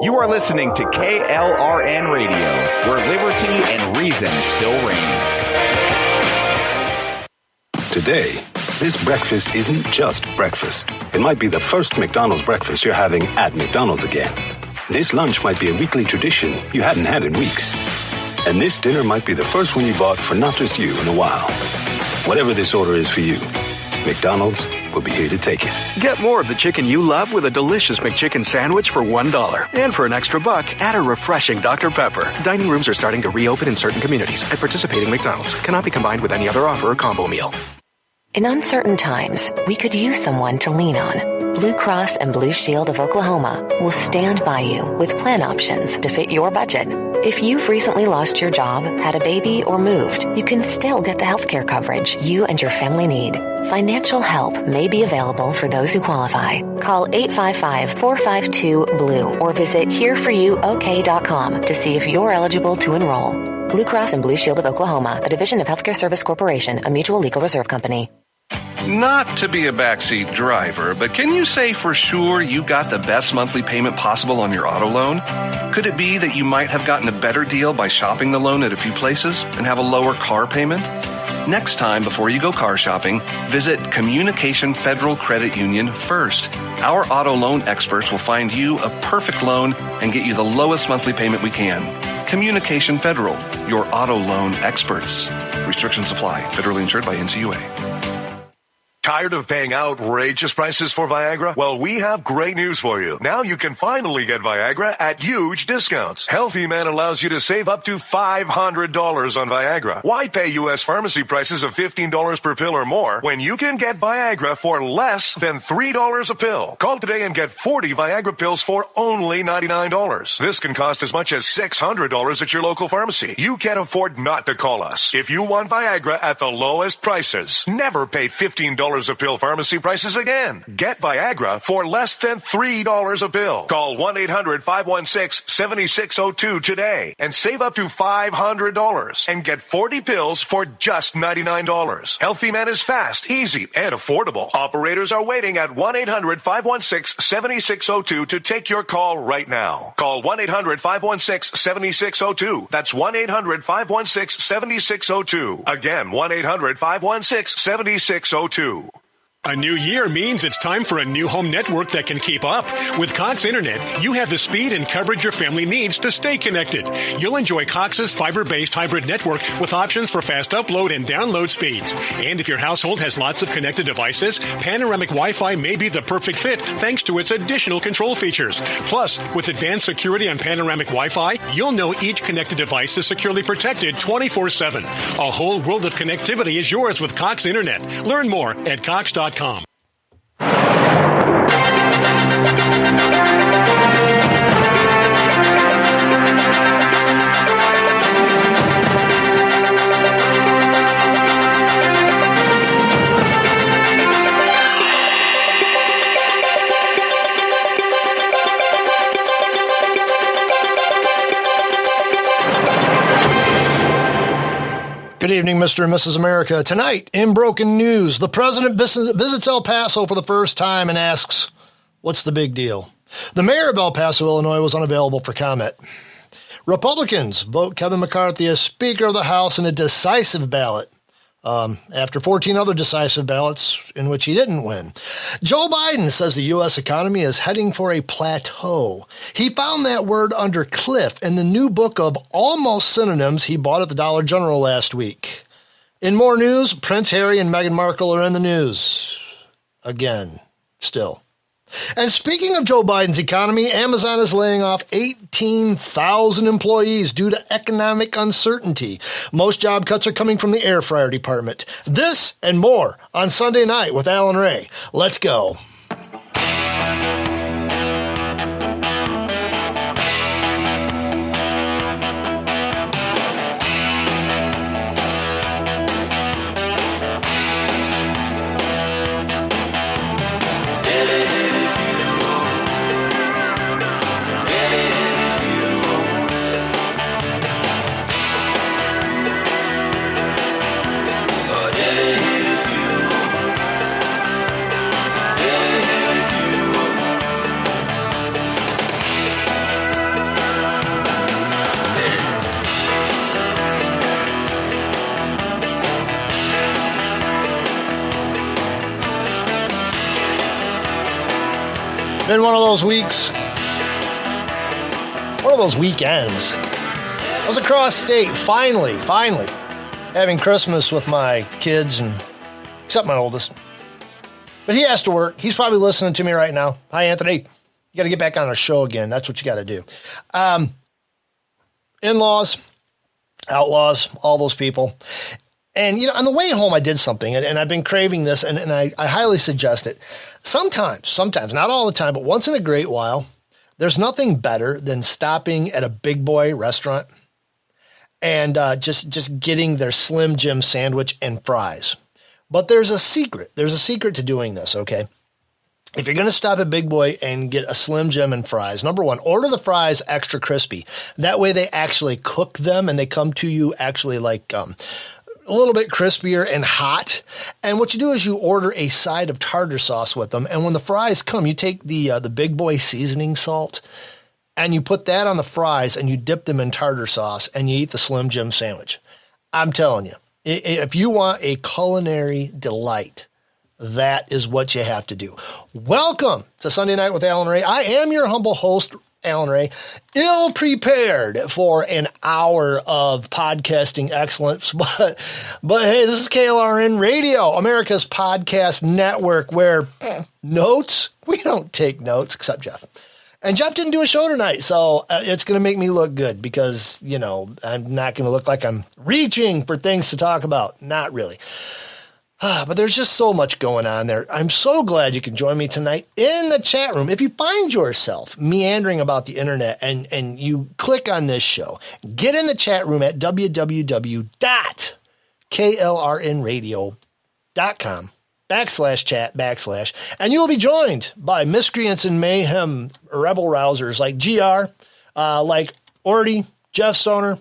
You are listening to KLRN Radio, where liberty and reason still reign. Today, this breakfast isn't just breakfast. It might be the first McDonald's breakfast you're having at McDonald's again. This lunch might be a weekly tradition you hadn't had in weeks. And this dinner might be the first one you bought for not just you in a while. Whatever this order is for you, McDonald's will be here to take it. Get more of the chicken you love with a delicious McChicken sandwich for $1. And for an extra buck, add a refreshing Dr. Pepper. Dining rooms are starting to reopen in certain communities at participating McDonald's. Cannot be combined with any other offer or combo meal. In uncertain times, we could use someone to lean on. Blue Cross and Blue Shield of Oklahoma will stand by you with plan options to fit your budget. If you've recently lost your job, had a baby, or moved, you can still get the healthcare coverage you and your family need. Financial help may be available for those who qualify. Call 855-452-BLUE or visit hereforyouok.com to see if you're eligible to enroll. Blue Cross and Blue Shield of Oklahoma, a division of Healthcare Service Corporation, a mutual legal reserve company. Not to be a backseat driver, but can you say for sure you got the best monthly payment possible on your auto loan? Could it be that you might have gotten a better deal by shopping the loan at a few places and have a lower car payment? Next time, before you go car shopping, visit Communication Federal Credit Union first. Our auto loan experts will find you a perfect loan and get you the lowest monthly payment we can. Communication Federal, your auto loan experts. Restrictions apply. Federally insured by NCUA. Tired of paying outrageous prices for Viagra? Well, we have great news for you. Now you can finally get Viagra at huge discounts. Healthy Man allows you to save up to $500 on Viagra. Why pay U.S. pharmacy prices of $15 per pill or more when you can get Viagra for less than $3 a pill? Call today and get 40 Viagra pills for only $99. This can cost as much as $600 at your local pharmacy. You can't afford not to call us. If you want Viagra at the lowest prices, never pay $15 a pill pharmacy prices again. Get Viagra for less than $3 a pill. Call 1-800-516-7602 today and save up to $500 and get 40 pills for just $99. Healthy Man is fast, easy, and affordable. Operators are waiting at 1-800-516-7602 to take your call right now. Call 1-800-516-7602. That's 1-800-516-7602. Again, 1-800-516-7602. A new year means it's time for a new home network that can keep up. With Cox Internet, you have the speed and coverage your family needs to stay connected. You'll enjoy Cox's fiber-based hybrid network with options for fast upload and download speeds. And if your household has lots of connected devices, Panoramic Wi-Fi may be the perfect fit thanks to its additional control features. Plus, with advanced security on Panoramic Wi-Fi, you'll know each connected device is securely protected 24/7. A whole world of connectivity is yours with Cox Internet. Learn more at Cox.com. Good evening, Mr. and Mrs. America. Tonight, in Broken News, the president visits El Paso for the first time and asks, what's the big deal? The mayor of El Paso, Illinois, was unavailable for comment. Republicans vote Kevin McCarthy as Speaker of the House in a decisive ballot, after 14 other decisive ballots in which he didn't win. Joe Biden says the U.S. economy is heading for a plateau. He found that word under cliff in the new book of almost synonyms he bought at the Dollar General last week. In more news, Prince Harry and Meghan Markle are in the news. Again, still. And speaking of Joe Biden's economy, Amazon is laying off 18,000 employees due to economic uncertainty. Most job cuts are coming from the air fryer department. This and more on Sunday Night with Alan Ray. Let's go. Yeah. Been one of those weeks, one of those weekends. I was across state, finally, having Christmas with my kids, and except my oldest. But he has to work. He's probably listening to me right now. Hi, Anthony. You got to get back on our show again. That's what you got to do. In-laws, outlaws, all those people. And, on the way home, I did something, and I've been craving this, and I highly suggest it. Sometimes, not all the time, but once in a great while, there's nothing better than stopping at a big boy restaurant and just getting their Slim Jim sandwich and fries. But there's a secret. There's a secret to doing this, okay? If you're going to stop at Big Boy and get a Slim Jim and fries, number one, order the fries extra crispy. That way they actually cook them and they come to you actually like a little bit crispier and hot. And what you do is you order a side of tartar sauce with them. And when the fries come, you take the Big Boy seasoning salt and you put that on the fries and you dip them in tartar sauce and you eat the Slim Jim sandwich. I'm telling you. If you want a culinary delight, that is what you have to do. Welcome to Sunday Night with Alan Ray. I am your humble host, Alan Ray, ill-prepared for an hour of podcasting excellence. But hey, this is KLRN Radio, America's podcast network, where notes, we don't take notes, except Jeff. And Jeff didn't do a show tonight, so it's going to make me look good because, I'm not going to look like I'm reaching for things to talk about. Not really. But there's just so much going on there. I'm so glad you can join me tonight in the chat room. If you find yourself meandering about the internet and you click on this show, get in the chat room at www.klrnradio.com. /chat/, and you will be joined by miscreants and mayhem rebel rousers like GR, like Orty, Jeff Stoner.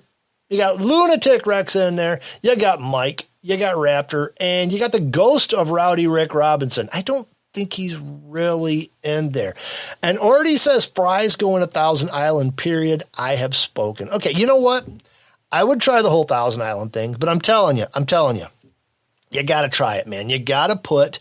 You got Lunatic Rex in there. You got Mike. You got Raptor. And you got the ghost of Rowdy Rick Robinson. I don't think he's really in there. And Orty says fries go in 1,000 Island, period. I have spoken. Okay, you know what? I would try the whole 1,000 Island thing, but I'm telling you. You got to try it, man. You got to put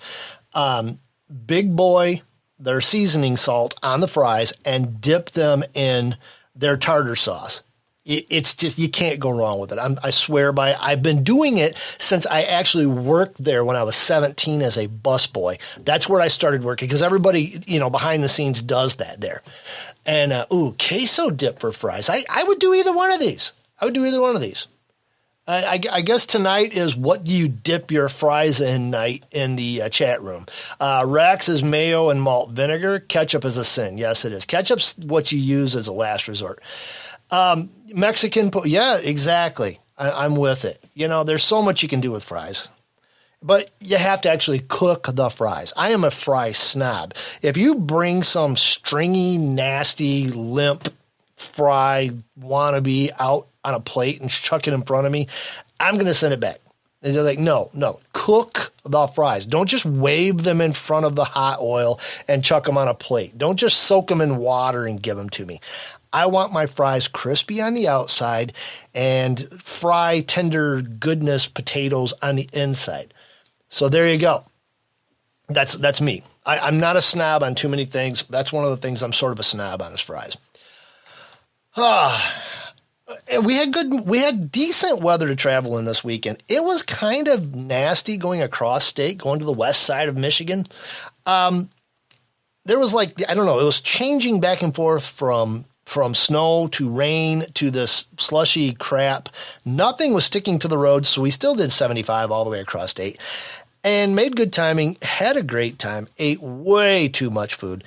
Big Boy, their seasoning salt, on the fries and dip them in their tartar sauce. It's just, you can't go wrong with it. I swear by it. I've been doing it since I actually worked there when I was 17 as a busboy. That's where I started working because everybody, behind the scenes does that there. And, queso dip for fries. I would do either one of these. I guess tonight is what do you dip your fries in night in the chat room. Rex is mayo and malt vinegar. Ketchup is a sin. Yes, it is. Ketchup's what you use as a last resort. Mexican, yeah, exactly. I'm with it. There's so much you can do with fries. But you have to actually cook the fries. I am a fry snob. If you bring some stringy, nasty, limp fry wannabe out on a plate and chuck it in front of me, I'm going to send it back. And they're like, no, cook the fries. Don't just wave them in front of the hot oil and chuck them on a plate. Don't just soak them in water and give them to me. I want my fries crispy on the outside and fry tender goodness potatoes on the inside. So there you go. That's me. I'm not a snob on too many things. That's one of the things I'm sort of a snob on is fries. We had decent weather to travel in this weekend. It was kind of nasty going across state, going to the west side of Michigan. There was it was changing back and forth from snow to rain to this slushy crap. Nothing was sticking to the roads, so we still did 75 all the way across state and made good timing, had a great time, ate way too much food,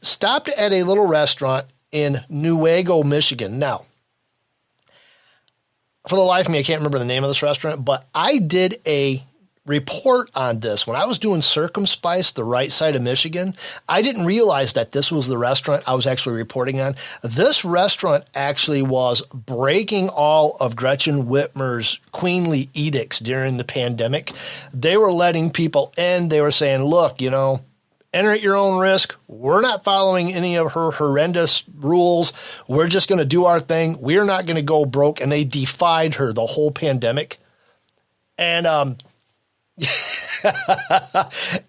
stopped at a little restaurant in Newaygo, Michigan. Now, for the life of me, I can't remember the name of this restaurant, but I did a report on this. When I was doing Circumspice, the right side of Michigan, I didn't realize that this was the restaurant I was actually reporting on. This restaurant actually was breaking all of Gretchen Whitmer's queenly edicts during the pandemic. They were letting people in. They were saying, look, enter at your own risk. We're not following any of her horrendous rules. We're just going to do our thing. We're not going to go broke. And they defied her the whole pandemic. And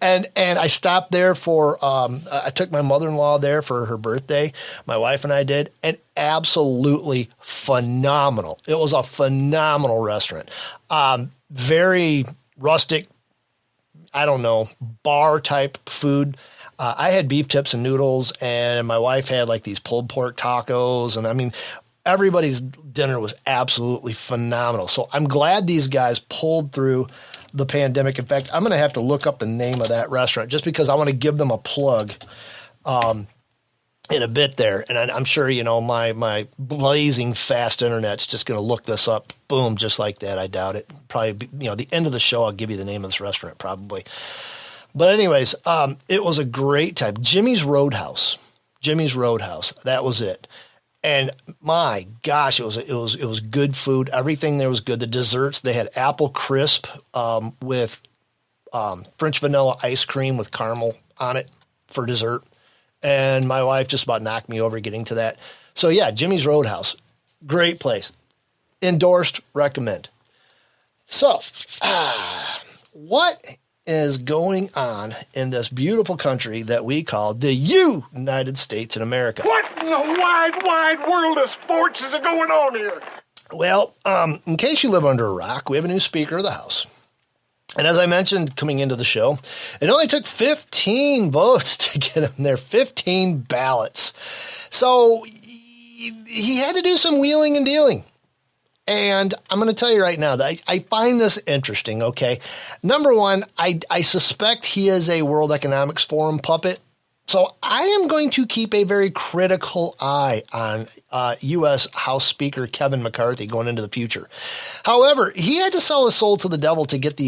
and I stopped there for, I took my mother-in-law there for her birthday. My wife and I did, and absolutely phenomenal. It was a phenomenal restaurant. Very rustic, I don't know, bar type food. I had beef tips and noodles, and my wife had like these pulled pork tacos. And I mean, everybody's dinner was absolutely phenomenal. So I'm glad these guys pulled through the pandemic. In fact, I'm going to have to look up the name of that restaurant just because I want to give them a plug in a bit there. And I'm sure, you know, my blazing fast internet's just going to look this up. Boom, just like that. I doubt it. Probably, you know, the end of the show, I'll give you the name of this restaurant probably. But anyways, it was a great time. Jimmy's Roadhouse. That was it. And my gosh, it was good food. Everything there was good. The desserts, they had apple crisp with French vanilla ice cream with caramel on it for dessert. And my wife just about knocked me over getting to that. So yeah, Jimmy's Roadhouse, great place. Endorsed, recommend. So, what is going on in this beautiful country that we call the United States of America? What in the wide world of sports is going on here? Well, in case you live under a rock, we have a new Speaker of the House. And as I mentioned coming into the show, it only took 15 votes to get him there, 15 ballots. So he had to do some wheeling and dealing. And I'm going to tell you right now that I find this interesting, okay? Number one, I suspect he is a World Economics Forum puppet. So I am going to keep a very critical eye on U.S. House Speaker Kevin McCarthy going into the future. However, he had to sell his soul to the devil to get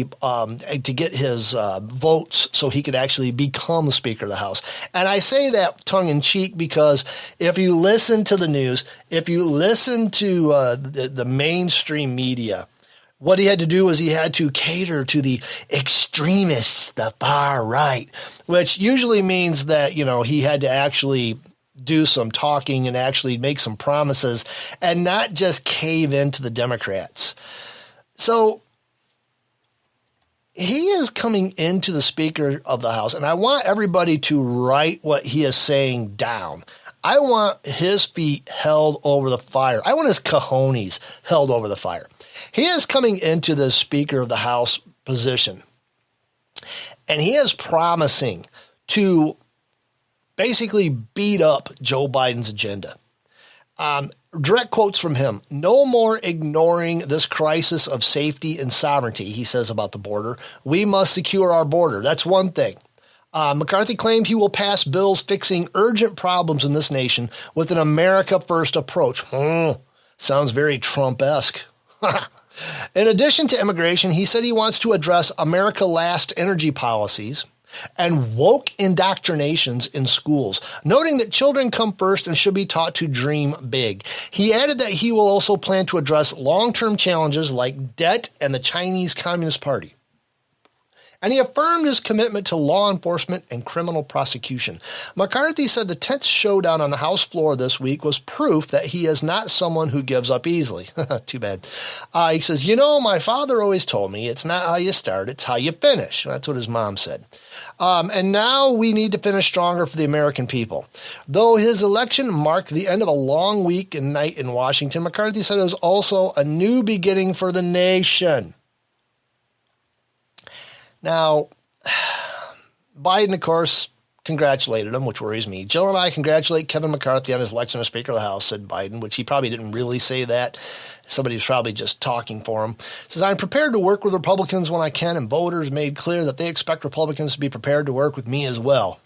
his votes so he could actually become Speaker of the House. And I say that tongue in cheek because if you listen to the news, if you listen to the mainstream media, what he had to do was he had to cater to the extremists, the far right, which usually means that, you know, he had to actually do some talking and actually make some promises and not just cave into the Democrats. So he is coming into the Speaker of the House, and I want everybody to write what he is saying down. I want his feet held over the fire. I want his cojones held over the fire. He is coming into the Speaker of the House position, and he is promising to basically beat up Joe Biden's agenda. Direct quotes from him: "No more ignoring this crisis of safety and sovereignty," he says about the border. "We must secure our border." That's one thing. McCarthy claimed he will pass bills fixing urgent problems in this nation with an America First approach. Sounds very Trump-esque. In addition to immigration, he said he wants to address America Last energy policies and woke indoctrinations in schools, noting that children come first and should be taught to dream big. He added that he will also plan to address long-term challenges like debt and the Chinese Communist Party. And he affirmed his commitment to law enforcement and criminal prosecution. McCarthy said the tense showdown on the House floor this week was proof that he is not someone who gives up easily. Too bad. He says, "You know, my father always told me it's not how you start, it's how you finish." That's what his mom said. And now we need to finish stronger for the American people. Though his election marked the end of a long week and night in Washington, McCarthy said it was also a new beginning for the nation. Now, Biden, of course, congratulated him, which worries me. "Jill and I congratulate Kevin McCarthy on his election as Speaker of the House," said Biden, which he probably didn't really say that. Somebody's probably just talking for him. He says, "I'm prepared to work with Republicans when I can, and voters made clear that they expect Republicans to be prepared to work with me as well."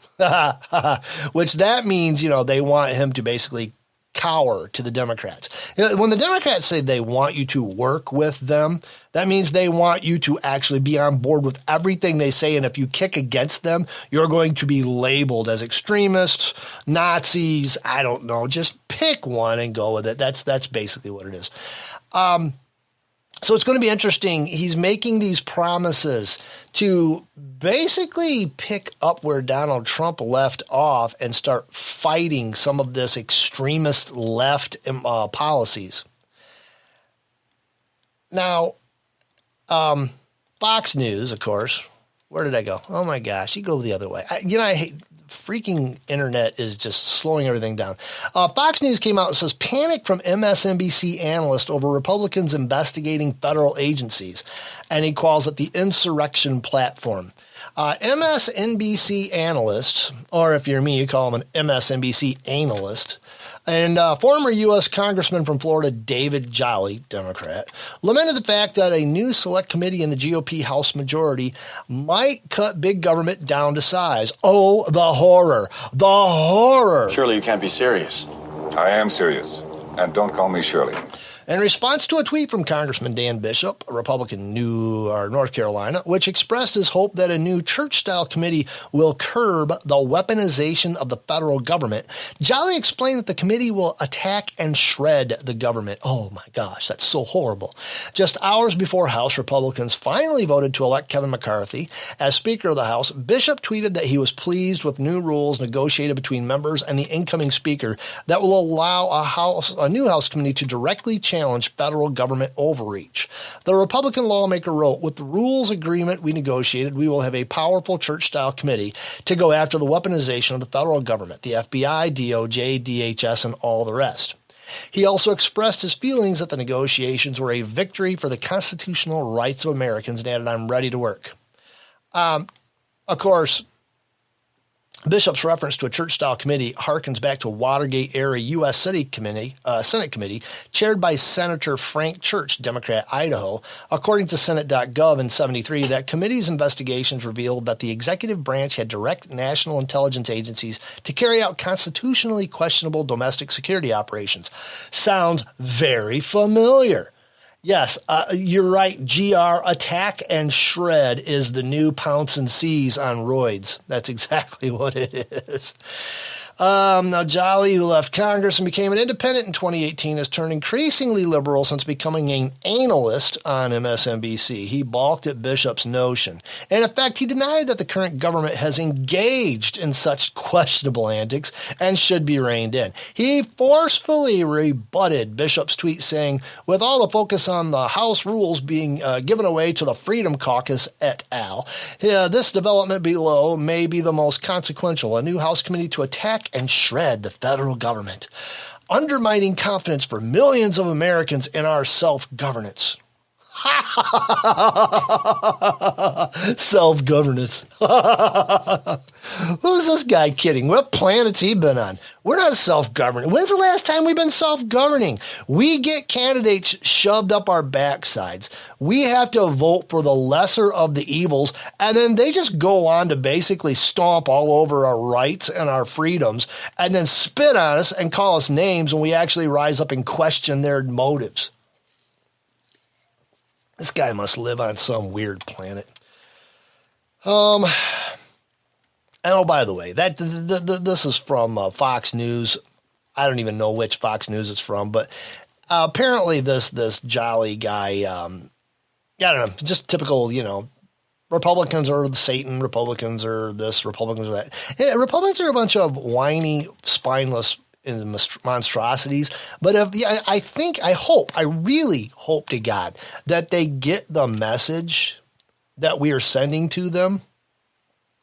Which that means, you know, they want him to basically cower to the Democrats. When the Democrats say they want you to work with them, that means they want you to actually be on board with everything they say. And if you kick against them, you're going to be labeled as extremists, Nazis, I don't know, just pick one and go with it. That's basically what it is. So it's going to be interesting. He's making these promises to basically pick up where Donald Trump left off and start fighting some of this extremist left policies. Now, Fox News, of course, Where did I go? Oh my gosh, you go the other way. I hate freaking internet is just slowing everything down. Fox News came out and says panic from MSNBC analyst over Republicans investigating federal agencies, and he calls it the insurrection platform. MSNBC analyst, or if you're me, you call him an MSNBC analyst, and former U.S. Congressman from Florida, David Jolly, Democrat, lamented the fact that a new select committee in the GOP House majority might cut big government down to size. Oh, the horror. The horror. Surely you can't be serious. I am serious. And don't call me Shirley. In response to a tweet from Congressman Dan Bishop, a Republican North Carolina, which expressed his hope that a new church-style committee will curb the weaponization of the federal government, Jolly explained that the committee will attack and shred the government. Oh my gosh, that's so horrible. Just hours before House Republicans finally voted to elect Kevin McCarthy as Speaker of the House, Bishop tweeted that he was pleased with new rules negotiated between members and the incoming Speaker that will allow a new House committee to directly challenge federal government overreach. The Republican lawmaker wrote, with the rules agreement we negotiated, we will have a powerful church-style committee to go after the weaponization of the federal government, the FBI, DOJ, DHS, and all the rest. He also expressed his feelings that the negotiations were a victory for the constitutional rights of Americans and added, I'm ready to work. Of course, Bishop's reference to a church-style committee harkens back to a Watergate-era U.S. Senate committee chaired by Senator Frank Church, Democrat, Idaho. According to Senate.gov in 73, that committee's investigations revealed that the executive branch had direct national intelligence agencies to carry out constitutionally questionable domestic security operations. Sounds very familiar. Yes, you're right. GR, attack and shred is the new pounce and seize on roids. That's exactly what it is. Now, Jolly, who left Congress and became an independent in 2018, has turned increasingly liberal since becoming an analyst on MSNBC. He balked at Bishop's notion. And in fact, he denied that the current government has engaged in such questionable antics and should be reined in. He forcefully rebutted Bishop's tweet saying, with all the focus on the House rules being given away to the Freedom Caucus et al., this development below may be the most consequential. A new House committee to attack and shred the federal government, undermining confidence for millions of Americans in our self-governance. Self-governance. Who's this guy kidding? What planet's he been on? We're not self-governing. When's the last time we've been self-governing? We get candidates shoved up our backsides. We have to vote for the lesser of the evils, and then they just go on to basically stomp all over our rights and our freedoms, and then spit on us and call us names when we actually rise up and question their motives. This guy must live on some weird planet. And oh, by the way, this is from Fox News. I don't even know which Fox News it's from, but apparently this Jolly guy, I don't know, just typical, Republicans are Satan, Republicans are this, Republicans are that. Yeah, Republicans are a bunch of whiny, spineless monstrosities, but I really hope to God that they get the message that we are sending to them,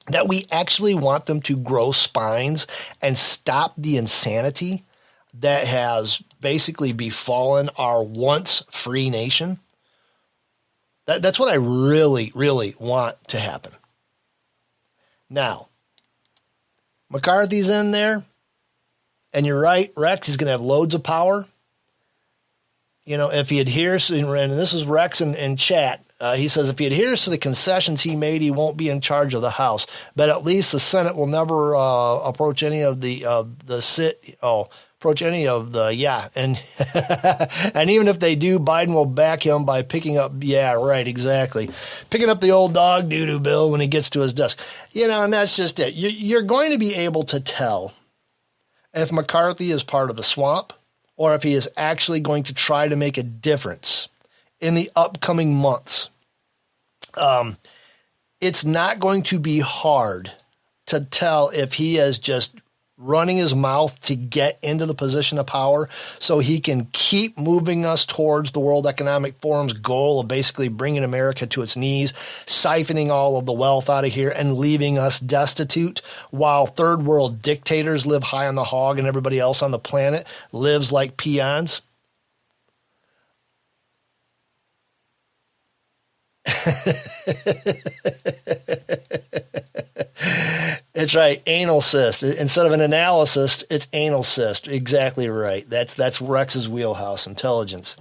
that we actually want them to grow spines and stop the insanity that has basically befallen our once free nation. That's what I really, really want to happen. Now, McCarthy's in there. And you're right, Rex is going to have loads of power. If he adheres, and this is Rex in chat, he says if he adheres to the concessions he made, he won't be in charge of the House. But at least the Senate will never approach any of the and and even if they do, Biden will back him by picking up picking up the old dog doo-doo bill when he gets to his desk. And that's just it. You're going to be able to tell if McCarthy is part of the swamp or if he is actually going to try to make a difference in the upcoming months. It's not going to be hard to tell if he has just running his mouth to get into the position of power so he can keep moving us towards the World Economic Forum's goal of basically bringing America to its knees, siphoning all of the wealth out of here and leaving us destitute while third world dictators live high on the hog and everybody else on the planet lives like peons? It's right, anal cyst. Instead of an analyst, it's anal cyst. Exactly right. That's Rex's wheelhouse, intelligence.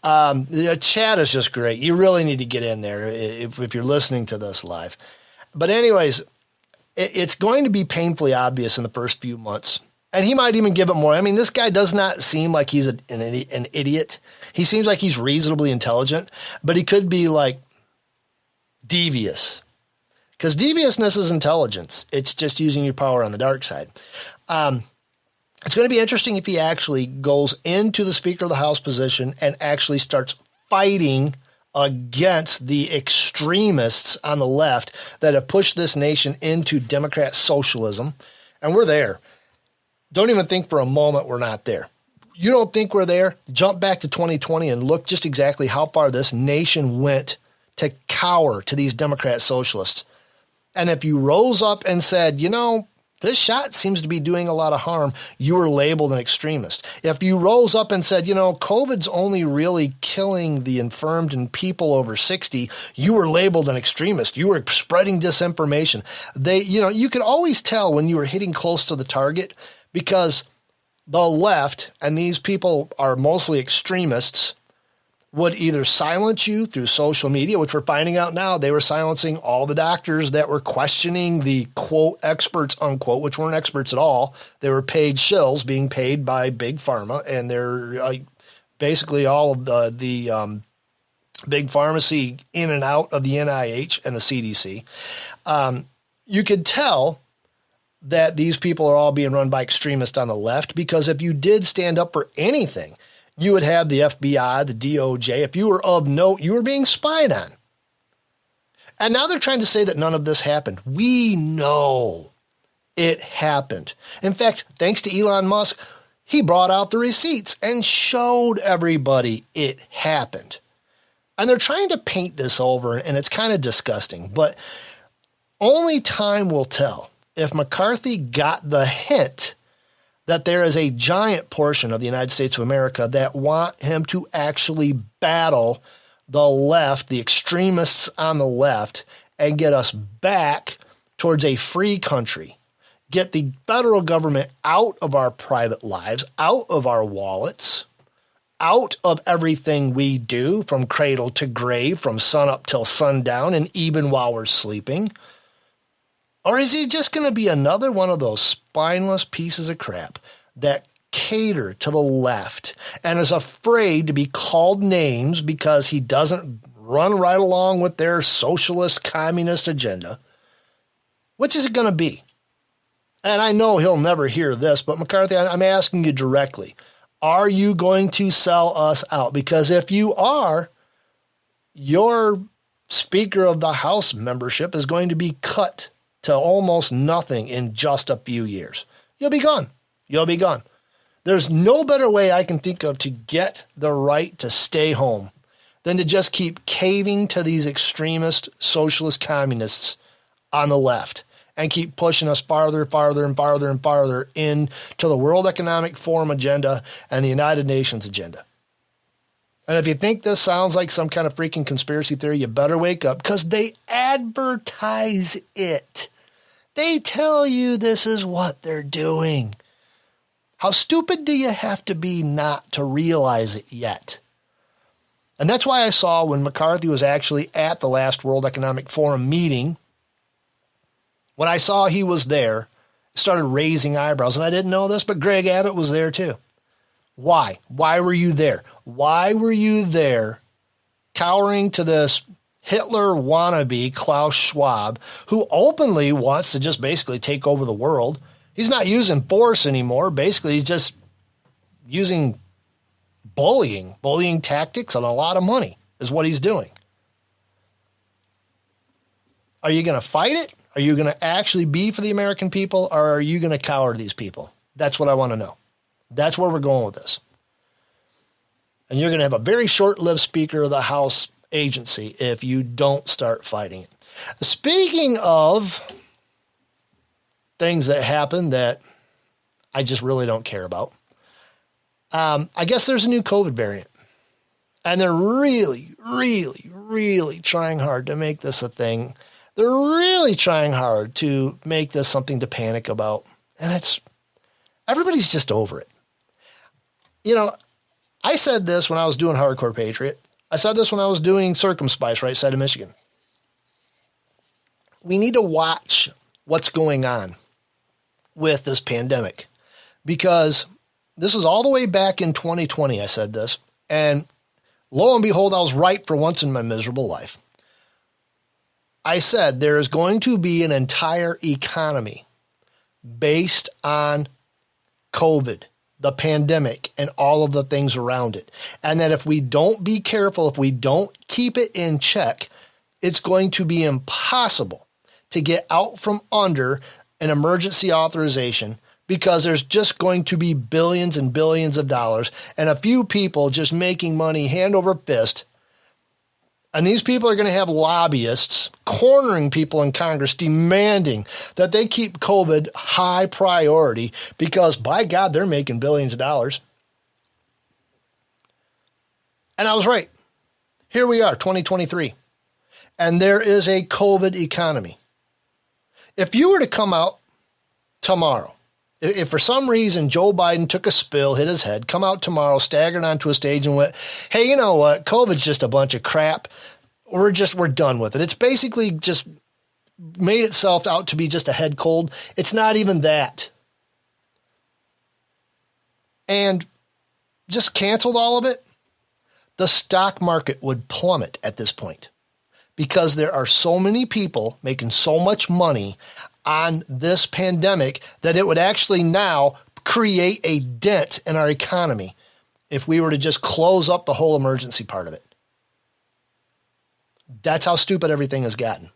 The chat is just great. You really need to get in there if you're listening to this live. But anyways, it's going to be painfully obvious in the first few months. And he might even give it more. I mean, this guy does not seem like he's an idiot. He seems like he's reasonably intelligent, but he could be like devious. Because deviousness is intelligence. It's just using your power on the dark side. It's going to be interesting if he actually goes into the Speaker of the House position and actually starts fighting against the extremists on the left that have pushed this nation into Democrat socialism. And we're there. Don't even think for a moment we're not there. You don't think we're there? Jump back to 2020 and look just exactly how far this nation went to cower to these Democrat socialists. And if you rose up and said, you know, this shot seems to be doing a lot of harm, you were labeled an extremist. If you rose up and said, you know, COVID's only really killing the infirmed and people over 60, you were labeled an extremist. You were spreading disinformation. You could always tell when you were hitting close to the target because the left, and these people are mostly extremists, would either silence you through social media, which we're finding out now. They were silencing all the doctors that were questioning the, quote, experts, unquote, which weren't experts at all. They were paid shills being paid by Big Pharma, and they're basically all of the big pharmacy in and out of the NIH and the CDC. You could tell that these people are all being run by extremists on the left because if you did stand up for anything, you would have the FBI, the DOJ. If you were of note, you were being spied on. And now they're trying to say that none of this happened. We know it happened. In fact, thanks to Elon Musk, he brought out the receipts and showed everybody it happened. And they're trying to paint this over, and it's kind of disgusting. But only time will tell if McCarthy got the hint that there is a giant portion of the United States of America that want him to actually battle the left, the extremists on the left, and get us back towards a free country. Get the federal government out of our private lives, out of our wallets, out of everything we do from cradle to grave, from sun up till sundown, and even while we're sleeping. Or is he just going to be another one of those spineless pieces of crap that cater to the left and is afraid to be called names because he doesn't run right along with their socialist communist agenda? Which is it going to be? And I know he'll never hear this, but McCarthy, I'm asking you directly. Are you going to sell us out? Because if you are, your Speaker of the House membership is going to be cut to almost nothing in just a few years. You'll be gone. You'll be gone. There's no better way I can think of to get the right to stay home than to just keep caving to these extremist socialist communists on the left and keep pushing us farther, farther, and farther, and farther into the World Economic Forum agenda and the United Nations agenda. And if you think this sounds like some kind of freaking conspiracy theory, you better wake up because they advertise it. They tell you this is what they're doing. How stupid do you have to be not to realize it yet? And that's why I saw when McCarthy was actually at the last World Economic Forum meeting, when I saw he was there, started raising eyebrows. And I didn't know this, but Greg Abbott was there too. Why? Why were you there? Why were you there cowering to this Hitler wannabe Klaus Schwab, who openly wants to just basically take over the world? He's not using force anymore. Basically, he's just using bullying tactics and a lot of money is what he's doing. Are you going to fight it? Are you going to actually be for the American people, or are you going to cower these people? That's what I want to know. That's where we're going with this. And you're going to have a very short-lived Speaker of the House agency if you don't start fighting it. Speaking of things that happen that I just really don't care about, I guess there's a new COVID variant. And they're really, really, really trying hard to make this a thing. They're really trying hard to make this something to panic about. And everybody's just over it. You know, I said this when I was doing Hardcore Patriot. I said this when I was doing Circumspice right side of Michigan. We need to watch what's going on with this pandemic, because this was all the way back in 2020. I said this, and lo and behold, I was right for once in my miserable life. I said there is going to be an entire economy based on COVID, the pandemic, and all of the things around it. And that if we don't be careful, if we don't keep it in check, it's going to be impossible to get out from under an emergency authorization, because there's just going to be billions and billions of dollars and a few people just making money hand over fist. And these people are going to have lobbyists cornering people in Congress, demanding that they keep COVID high priority, because by God, they're making billions of dollars. And I was right. Here we are, 2023. And there is a COVID economy. If you were to come out tomorrow, if for some reason Joe Biden took a spill, hit his head, come out tomorrow, staggered onto a stage and went, hey, you know what? COVID's just a bunch of crap. We're done with it. It's basically just made itself out to be just a head cold. It's not even that. And just canceled all of it. The stock market would plummet at this point, because there are so many people making so much money on this pandemic that it would actually now create a dent in our economy if we were to just close up the whole emergency part of it. That's how stupid everything has gotten.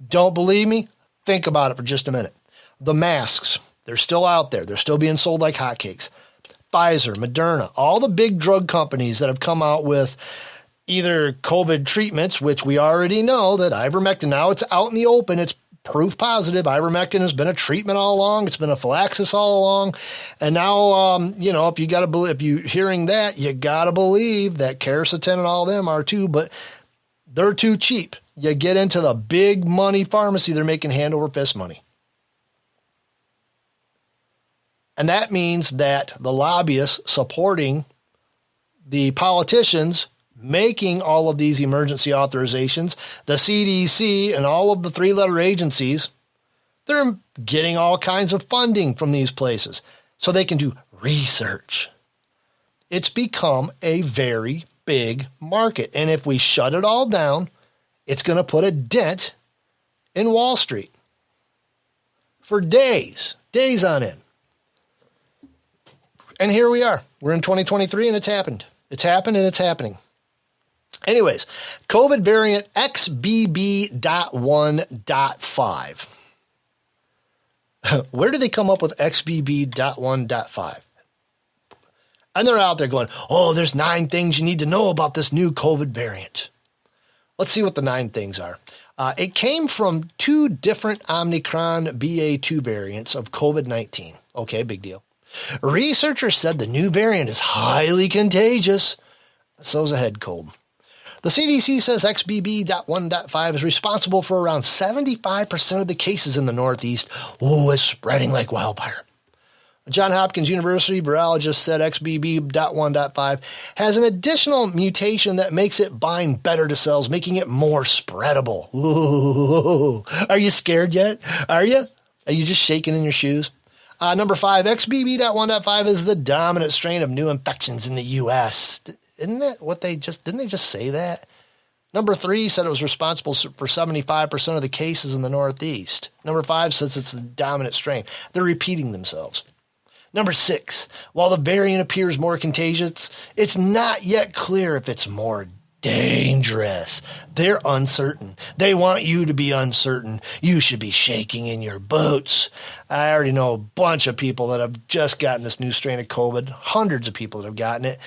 Don't believe me? Think about it for just a minute. The masks, they're still out there. They're still being sold like hotcakes. Pfizer, Moderna, all the big drug companies that have come out with either COVID treatments, which we already know that ivermectin, now it's out in the open, it's proof positive. Ivermectin has been a treatment all along. It's been a phylaxis all along. And now, if you're hearing that, you got to believe that quercetin and all them are too, but they're too cheap. You get into the big money pharmacy, they're making hand over fist money. And that means that the lobbyists supporting the politicians making all of these emergency authorizations, the CDC and all of the three-letter agencies, they're getting all kinds of funding from these places so they can do research. It's become a very big market. And if we shut it all down, it's going to put a dent in Wall Street for days on end. And here we are. We're in 2023 and it's happened. It's happened and it's happening. Anyways, COVID variant XBB.1.5. Where did they come up with XBB.1.5? And they're out there going, oh, there's 9 things you need to know about this new COVID variant. Let's see what the 9 things are. It came from 2 different Omicron BA2 variants of COVID-19. Okay, big deal. Researchers said the new variant is highly contagious. So's a head cold. The CDC says XBB.1.5 is responsible for around 75% of the cases in the Northeast. Oh, it's spreading like wildfire. Johns Hopkins University virologist said XBB.1.5 has an additional mutation that makes it bind better to cells, making it more spreadable. Ooh. Are you scared yet? Are you? Are you just shaking in your shoes? Number 5, XBB.1.5 is the dominant strain of new infections in the U.S. Isn't that what didn't they just say that? Number 3 said it was responsible for 75% of the cases in the Northeast. Number 5 says it's the dominant strain. They're repeating themselves. Number 6, while the variant appears more contagious, it's not yet clear if it's more dangerous. They're uncertain. They want you to be uncertain. You should be shaking in your boots. I already know a bunch of people that have just gotten this new strain of COVID, hundreds of people that have gotten it.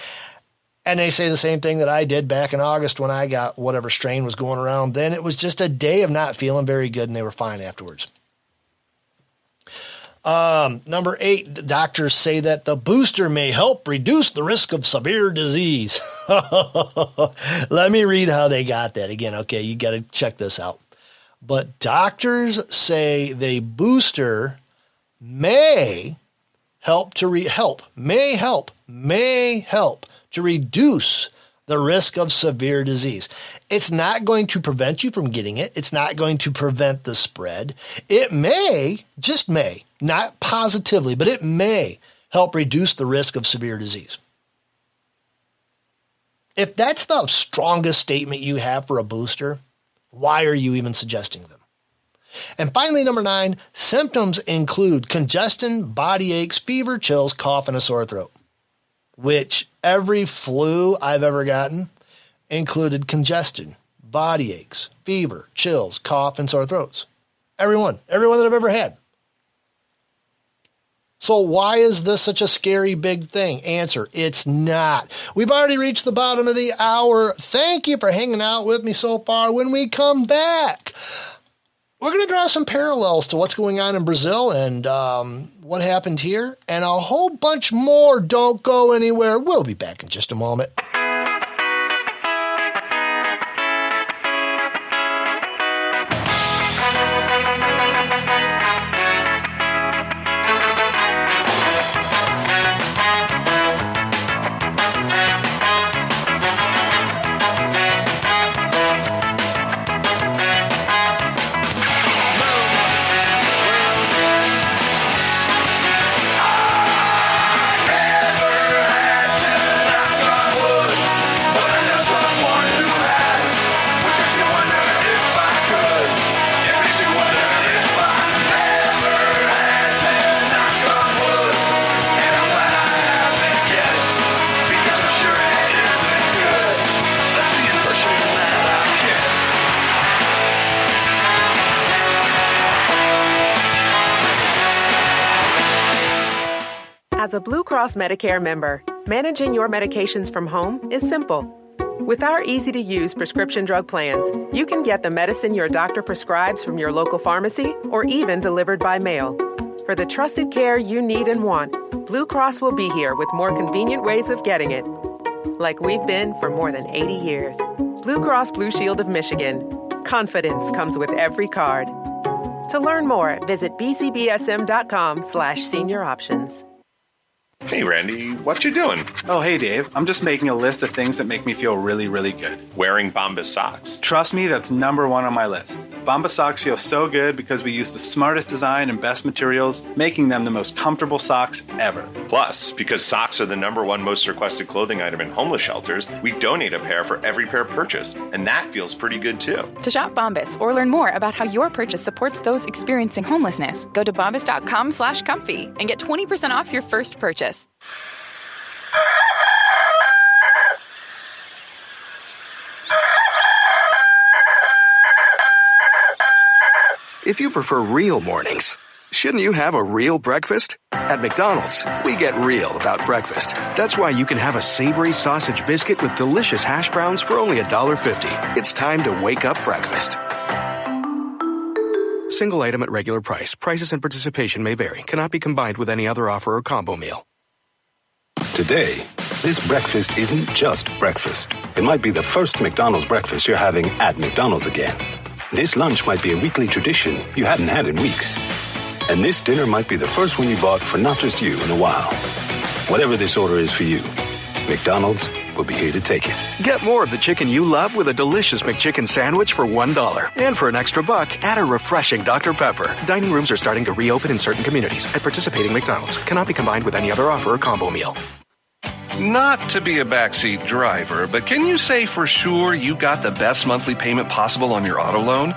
And they say the same thing that I did back in August when I got whatever strain was going around. Then it was just a day of not feeling very good, and they were fine afterwards. Number 8, the doctors say that the booster may help reduce the risk of severe disease. Let me read how they got that again. Okay, you got to check this out. But doctors say the booster may help to reduce the risk of severe disease. It's not going to prevent you from getting it. It's not going to prevent the spread. It may, just may, not positively, but it may help reduce the risk of severe disease. If that's the strongest statement you have for a booster, why are you even suggesting them? And finally, number 9, symptoms include congestion, body aches, fever, chills, cough, and a sore throat, which every flu I've ever gotten included congestion, body aches, fever, chills, cough, and sore throats. Everyone that I've ever had. So why is this such a scary big thing? Answer, it's not. We've already reached the bottom of the hour. Thank you for hanging out with me so far. When we come back, we're going to draw some parallels to what's going on in Brazil and what happened here, and a whole bunch more. Don't go anywhere. We'll be back in just a moment. As a Blue Cross Medicare member, managing your medications from home is simple. With our easy-to-use prescription drug plans, you can get the medicine your doctor prescribes from your local pharmacy or even delivered by mail. For the trusted care you need and want, Blue Cross will be here with more convenient ways of getting it. Like we've been for more than 80 years. Blue Cross Blue Shield of Michigan. Confidence comes with every card. To learn more, visit bcbsm.com/senior options. Hey, Randy, what you doing? Oh, hey, Dave. I'm just making a list of things that make me feel really, really good. Wearing Bombas socks. Trust me, that's number one on my list. Bombas socks feel so good because we use the smartest design and best materials, making them the most comfortable socks ever. Plus, because socks are the number one most requested clothing item in homeless shelters, we donate a pair for every pair purchased, and that feels pretty good, too. To shop Bombas or learn more about how your purchase supports those experiencing homelessness, go to bombas.com/comfy and get 20% off your first purchase. If you prefer real mornings, shouldn't you have a real breakfast? At McDonald's, we get real about breakfast. That's why you can have a savory sausage biscuit with delicious hash browns for only $1.50. It's time to wake up breakfast. Single item at regular price. Prices and participation may vary. Cannot be combined with any other offer or combo meal. Today, this breakfast isn't just breakfast. It might be the first McDonald's breakfast you're having at McDonald's again. This lunch might be a weekly tradition you hadn't had in weeks. And this dinner might be the first one you bought for not just you in a while. Whatever this order is for you, McDonald's will be here to take it. Get more of the chicken you love with a delicious McChicken sandwich for $1. And for an extra buck, add a refreshing Dr. Pepper. Dining rooms are starting to reopen in certain communities at participating McDonald's. Cannot be combined with any other offer or combo meal. Not to be a backseat driver, but can you say for sure you got the best monthly payment possible on your auto loan?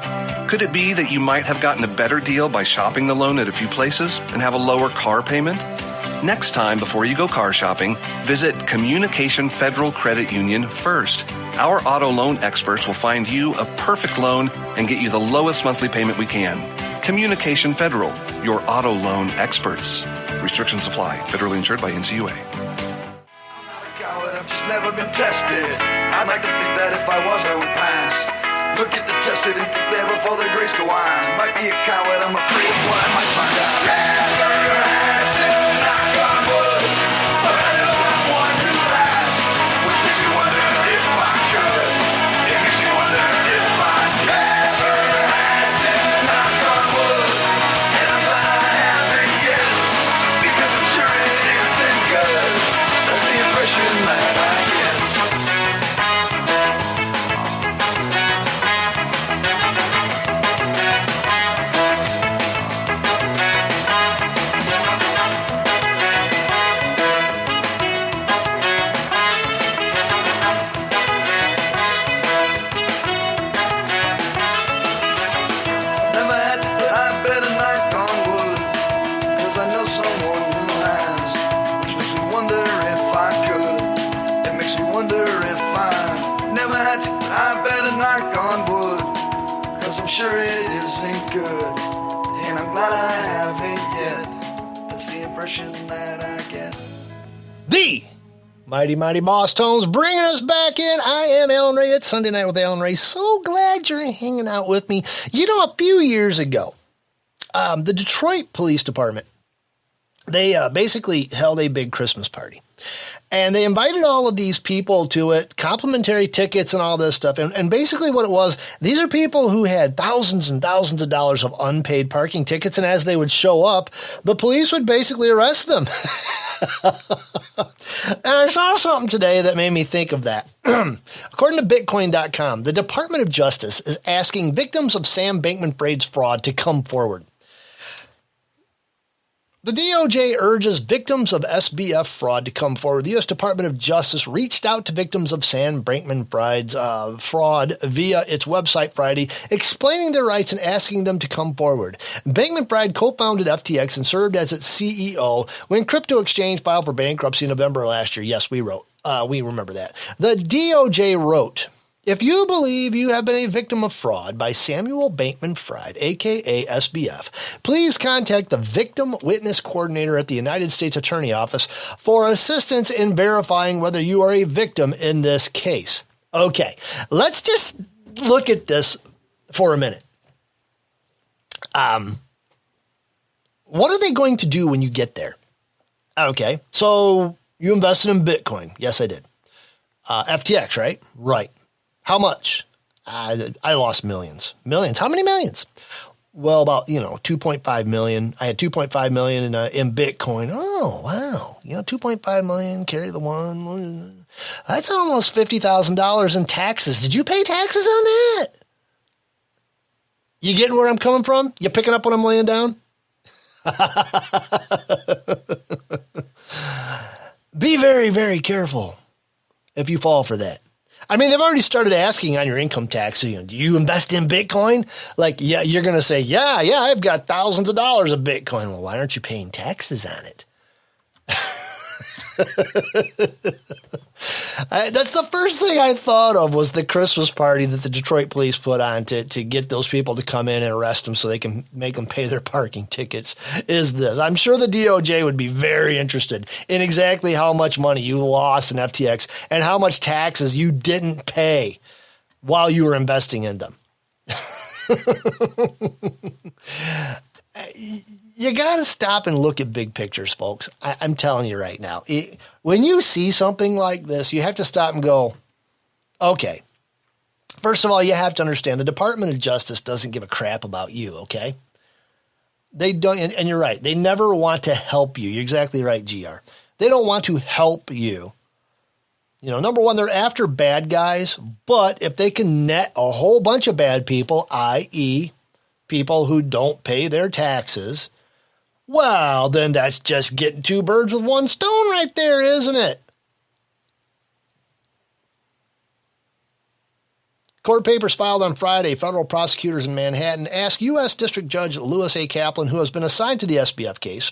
Could it be that you might have gotten a better deal by shopping the loan at a few places and have a lower car payment? Next time, before you go car shopping, visit Communication Federal Credit Union first. Our auto loan experts will find you a perfect loan and get you the lowest monthly payment we can. Communication Federal, your auto loan experts. Restrictions apply. Federally insured by NCUA. I've just never been tested. I'd like to think that if I was, I would pass. Look at the tested and think there before the grace go on. Might be a coward, I'm afraid of what I might find out. Never had to knock on wood, but I know someone who has, which makes me wonder if I could. It makes me wonder if I never had to knock on wood, and I'm glad I haven't yet, because I'm sure it isn't good. That's the impression that I get. Never had to, but I better knock on wood, 'cause I know someone who has, which makes me wonder if I could. It makes me wonder if I never had to, but I better knock on wood, 'cause I'm sure it isn't good, and I'm glad I haven't yet. That's the impression that I get. The Mighty Mighty Boss Tones bringing us back in. I am Alan Ray. It's Sunday Night with Alan Ray. So glad you're hanging out with me. You know, a few years ago, the Detroit Police Department, they basically held a big Christmas party. And they invited all of these people to it, complimentary tickets and all this stuff. And basically what it was, these are people who had thousands and thousands of dollars of unpaid parking tickets. And as they would show up, the police would basically arrest them. And I saw something today that made me think of that. According to Bitcoin.com, the Department of Justice is asking victims of Sam Bankman-Fried's fraud to come forward. The DOJ urges victims of SBF fraud to come forward. The U.S. Department of Justice reached out to victims of Sam Bankman-Fried's fraud via its website Friday, explaining their rights and asking them to come forward. Bankman-Fried co-founded FTX and served as its CEO when Crypto Exchange filed for bankruptcy in November last year. Yes, we remember that. The DOJ wrote, "If you believe you have been a victim of fraud by Samuel Bankman-Fried, a.k.a. SBF, please contact the Victim Witness Coordinator at the United States Attorney Office for assistance in verifying whether you are a victim in this case." Okay, let's just look at this for a minute. What are they going to do when you get there? Okay, so you invested in Bitcoin. Yes, I did. FTX, right? Right. How much? I lost millions. Millions. How many millions? Well, about, 2.5 million. I had 2.5 million in Bitcoin. Oh, wow. 2.5 million, carry the one. That's almost $50,000 in taxes. Did you pay taxes on that? You getting where I'm coming from? You picking up what I'm laying down? Be very, very careful if you fall for that. I mean, they've already started asking on your income tax, do you invest in Bitcoin? Like, yeah, you're going to say, yeah, I've got thousands of dollars of Bitcoin. Well, why aren't you paying taxes on it? That's the first thing I thought of was the Christmas party that the Detroit police put on to get those people to come in and arrest them so they can make them pay their parking tickets is this. I'm sure the DOJ would be very interested in exactly how much money you lost in FTX and how much taxes you didn't pay while you were investing in them. You got to stop and look at big pictures, folks. I'm telling you right now. When you see something like this, you have to stop and go, okay. First of all, you have to understand the Department of Justice doesn't give a crap about you, okay? They don't, and you're right. They never want to help you. You're exactly right, GR. They don't want to help you. Number one, they're after bad guys, but if they can net a whole bunch of bad people, i.e., people who don't pay their taxes, well, then that's just getting two birds with one stone right there, isn't it? Court papers filed on Friday. Federal prosecutors in Manhattan asked U.S. District Judge Louis A. Kaplan, who has been assigned to the SBF case,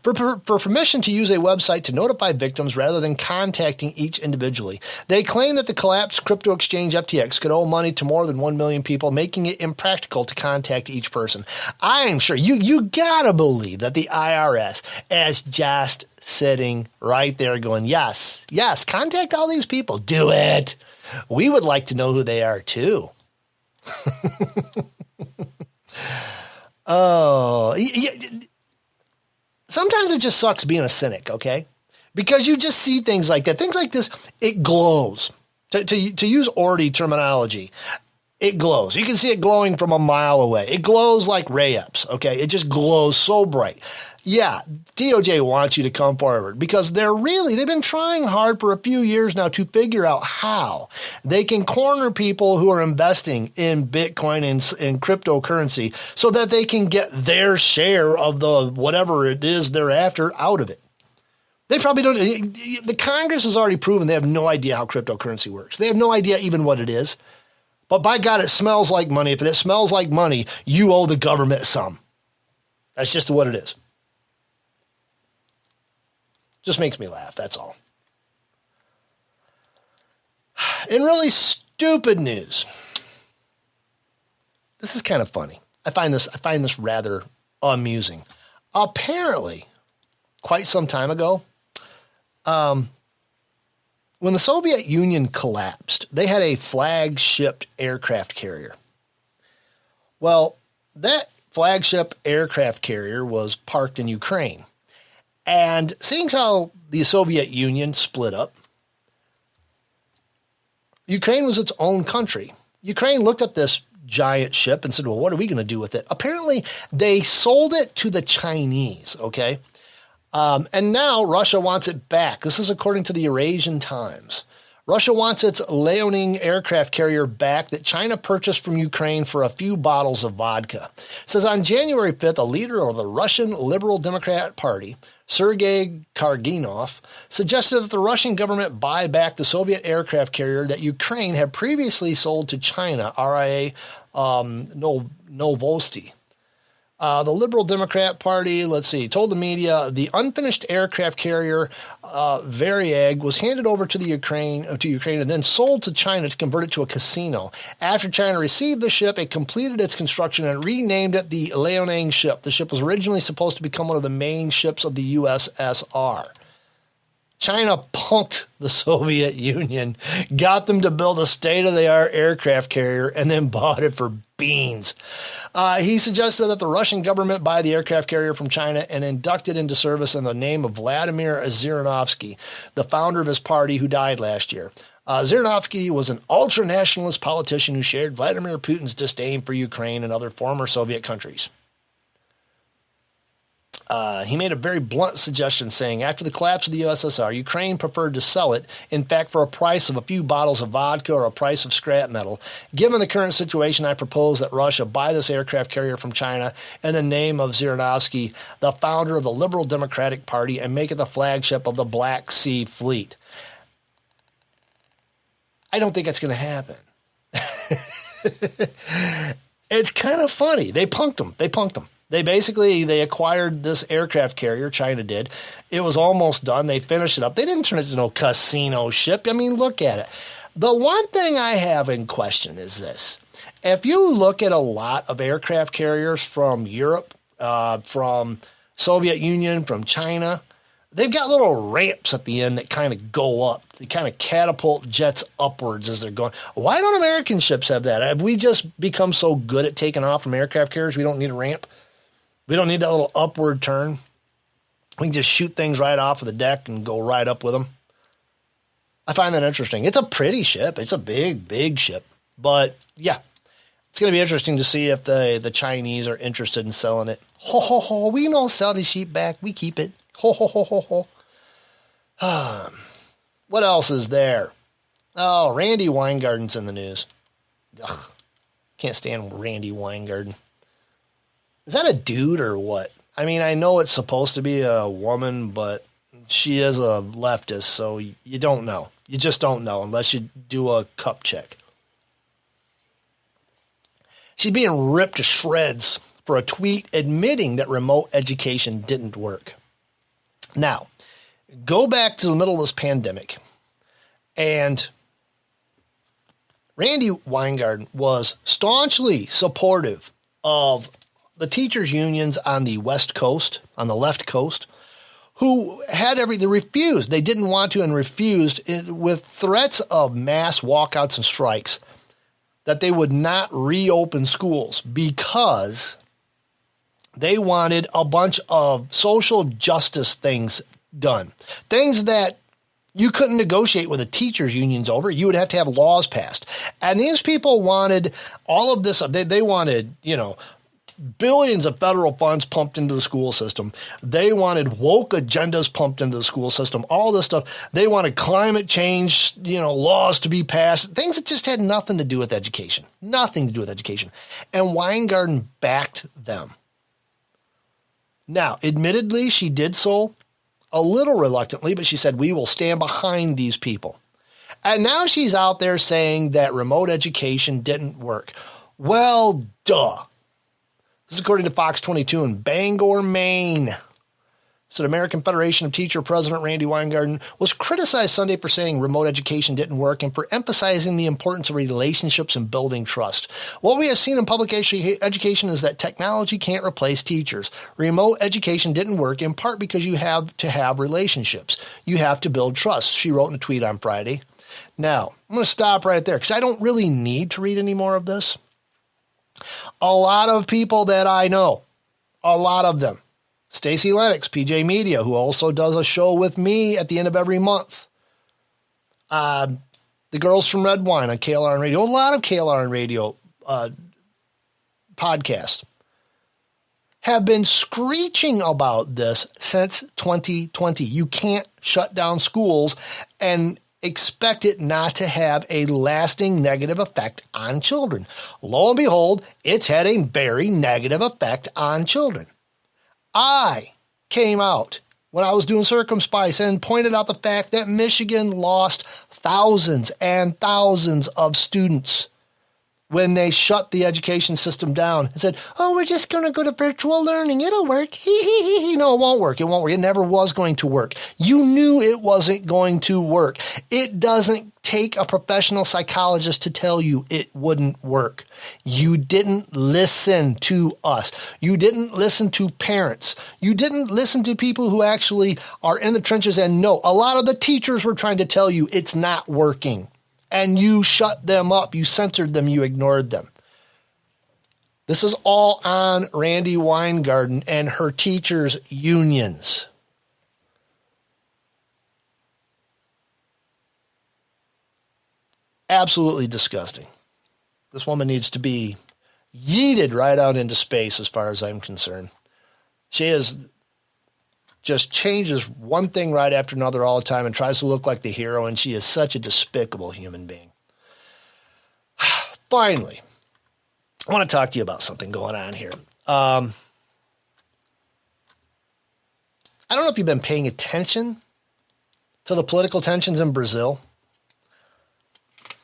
for permission to use a website to notify victims rather than contacting each individually. They claim that the collapsed crypto exchange FTX could owe money to more than 1 million people, making it impractical to contact each person. I'm sure you gotta believe that the IRS is just sitting right there going, yes, contact all these people. Do it. We would like to know who they are too. Oh, sometimes it just sucks being a cynic, okay? Because you just see things like that. Things like this, it glows. To use Orty terminology, it glows. You can see it glowing from a mile away. It glows like ray-ups, okay? It just glows so bright. Yeah, DOJ wants you to come forward because they've been trying hard for a few years now to figure out how they can corner people who are investing in Bitcoin and cryptocurrency so that they can get their share of the whatever it is they're after out of it. They probably don't. The Congress has already proven they have no idea how cryptocurrency works. They have no idea even what it is. But by God, it smells like money. If it smells like money, you owe the government some. That's just what it is. Just makes me laugh, that's all. In really stupid news, this is kind of funny. I find this rather amusing. Apparently, quite some time ago, when the Soviet Union collapsed, they had a flagship aircraft carrier. Well, that flagship aircraft carrier was parked in Ukraine. And seeing how the Soviet Union split up, Ukraine was its own country. Ukraine looked at this giant ship and said, well, what are we going to do with it? Apparently, they sold it to the Chinese, okay? And now Russia wants it back. This is according to the Eurasian Times. Russia wants its Liaoning aircraft carrier back that China purchased from Ukraine for a few bottles of vodka. It says on January 5th, a leader of the Russian Liberal Democrat Party, Sergei Karginov, suggested that the Russian government buy back the Soviet aircraft carrier that Ukraine had previously sold to China, RIA Novosti. The Liberal Democrat Party, told the media the unfinished aircraft carrier Varyag was handed over to Ukraine and then sold to China to convert it to a casino. After China received the ship, it completed its construction and renamed it the Liaoning ship. The ship was originally supposed to become one of the main ships of the USSR. China punked the Soviet Union, got them to build a state-of-the-art aircraft carrier, and then bought it for beans. He suggested that the Russian government buy the aircraft carrier from China and induct it into service in the name of Vladimir Zhirinovsky, the founder of his party who died last year. Zhirinovsky was an ultra-nationalist politician who shared Vladimir Putin's disdain for Ukraine and other former Soviet countries. He made a very blunt suggestion saying, after the collapse of the USSR, Ukraine preferred to sell it, in fact, for a price of a few bottles of vodka or a price of scrap metal. Given the current situation, I propose that Russia buy this aircraft carrier from China in the name of Zhirinovsky, the founder of the Liberal Democratic Party, and make it the flagship of the Black Sea Fleet. I don't think that's going to happen. It's kind of funny. They punked them. They acquired this aircraft carrier, China did. It was almost done. They finished it up. They didn't turn it into no casino ship. I mean, look at it. The one thing I have in question is this. If you look at a lot of aircraft carriers from Europe, from Soviet Union, from China, they've got little ramps at the end that kind of go up. They kind of catapult jets upwards as they're going. Why don't American ships have that? Have we just become so good at taking off from aircraft carriers we don't need a ramp? We don't need that little upward turn. We can just shoot things right off of the deck and go right up with them. I find that interesting. It's a pretty ship. It's a big, big ship. But, yeah, it's going to be interesting to see if the Chinese are interested in selling it. Ho, ho, ho. We don't sell the sheep back. We keep it. Ho, ho, ho, ho, ho. What else is there? Oh, Randy Weingarten's in the news. Ugh, can't stand Randy Weingarten. Is that a dude or what? I mean, I know it's supposed to be a woman, but she is a leftist, so you don't know. You just don't know unless you do a cup check. She's being ripped to shreds for a tweet admitting that remote education didn't work. Now, go back to the middle of this pandemic, and Randi Weingarten was staunchly supportive of the teachers' unions on the West Coast, on the left coast, who had they refused. They didn't want to and refused with threats of mass walkouts and strikes that they would not reopen schools because they wanted a bunch of social justice things done. Things that you couldn't negotiate with the teachers' unions over. You would have to have laws passed. And these people wanted all of this. They wanted, billions of federal funds pumped into the school system. They wanted woke agendas pumped into the school system, all this stuff. They wanted climate change, laws to be passed, things that just had nothing to do with education. Nothing to do with education. And Weingarten backed them. Now, admittedly, she did so a little reluctantly, but she said, we will stand behind these people. And now she's out there saying that remote education didn't work. Well, duh. This is according to Fox 22 in Bangor, Maine. So the American Federation of Teacher President Randi Weingarten was criticized Sunday for saying remote education didn't work and for emphasizing the importance of relationships and building trust. What we have seen in public education is that technology can't replace teachers. Remote education didn't work in part because you have to have relationships. You have to build trust, she wrote in a tweet on Friday. Now, I'm going to stop right there because I don't really need to read any more of this. A lot of people that I know, a lot of them, Stacey Lennox, PJ Media, who also does a show with me at the end of every month. The girls from Red Wine on KLRN Radio, a lot of KLRN Radio podcasts have been screeching about this since 2020. You can't shut down schools and expect it not to have a lasting negative effect on children. Lo and behold, it's had a very negative effect on children. I came out when I was doing Circumspice and pointed out the fact that Michigan lost thousands and thousands of students when they shut the education system down and said, oh, we're just going to go to virtual learning. It'll work. No, it won't work. It won't work. It never was going to work. You knew it wasn't going to work. It doesn't take a professional psychologist to tell you it wouldn't work. You didn't listen to us. You didn't listen to parents. You didn't listen to people who actually are in the trenches and know. A lot of the teachers were trying to tell you it's not working. And you shut them up, you censored them, you ignored them. This is all on Randi Weingarten and her teachers' unions. Absolutely disgusting. This woman needs to be yeeted right out into space as far as I'm concerned. She is just changes one thing right after another all the time and tries to look like the hero, and she is such a despicable human being. Finally, I want to talk to you about something going on here. I don't know if you've been paying attention to the political tensions in Brazil.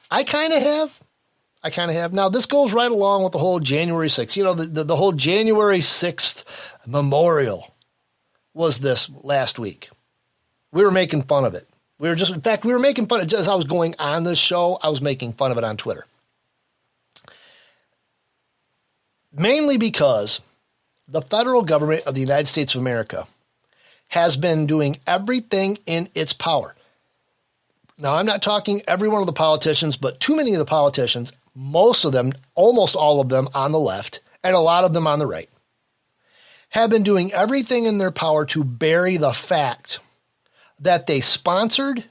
I kind of have. Now, this goes right along with the whole January 6th. The whole January 6th memorial was this last week. We were making fun of it. We were making fun of it. As I was going on this show, I was making fun of it on Twitter. Mainly because the federal government of the United States of America has been doing everything in its power. Now, I'm not talking every one of the politicians, but too many of the politicians, most of them, almost all of them on the left, and a lot of them on the right, have been doing everything in their power to bury the fact that they sponsored,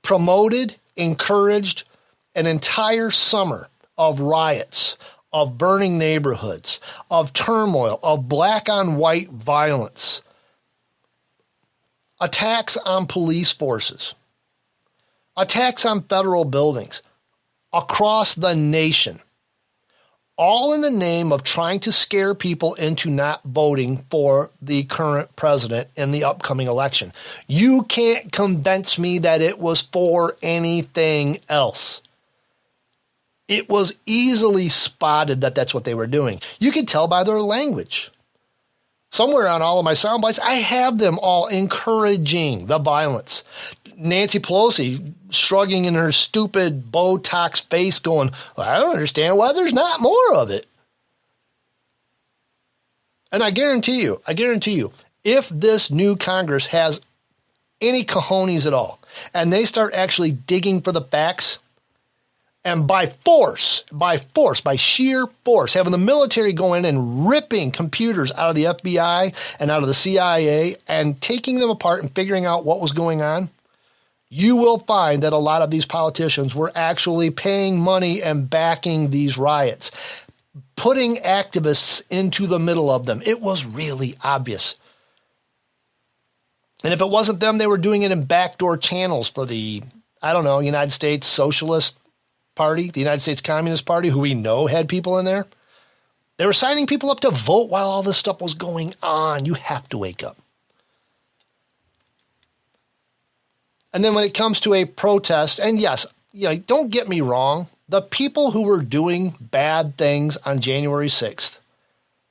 promoted, encouraged an entire summer of riots, of burning neighborhoods, of turmoil, of black on white violence, attacks on police forces, attacks on federal buildings across the nation, all in the name of trying to scare people into not voting for the current president in the upcoming election. You can't convince me that it was for anything else. It was easily spotted that that's what they were doing. You could tell by their language. Somewhere on all of my sound bites, I have them all encouraging the violence. Nancy Pelosi shrugging in her stupid Botox face going, well, I don't understand why there's not more of it. And I guarantee you, if this new Congress has any cojones at all, and they start actually digging for the facts, and by sheer force, having the military go in and ripping computers out of the FBI and out of the CIA and taking them apart and figuring out what was going on, you will find that a lot of these politicians were actually paying money and backing these riots, putting activists into the middle of them. It was really obvious. And if it wasn't them, they were doing it in backdoor channels for the, United States Socialist Party, the United States Communist Party, who we know had people in there. They were signing people up to vote while all this stuff was going on. You have to wake up. And then when it comes to a protest, and yes, don't get me wrong, the people who were doing bad things on January 6th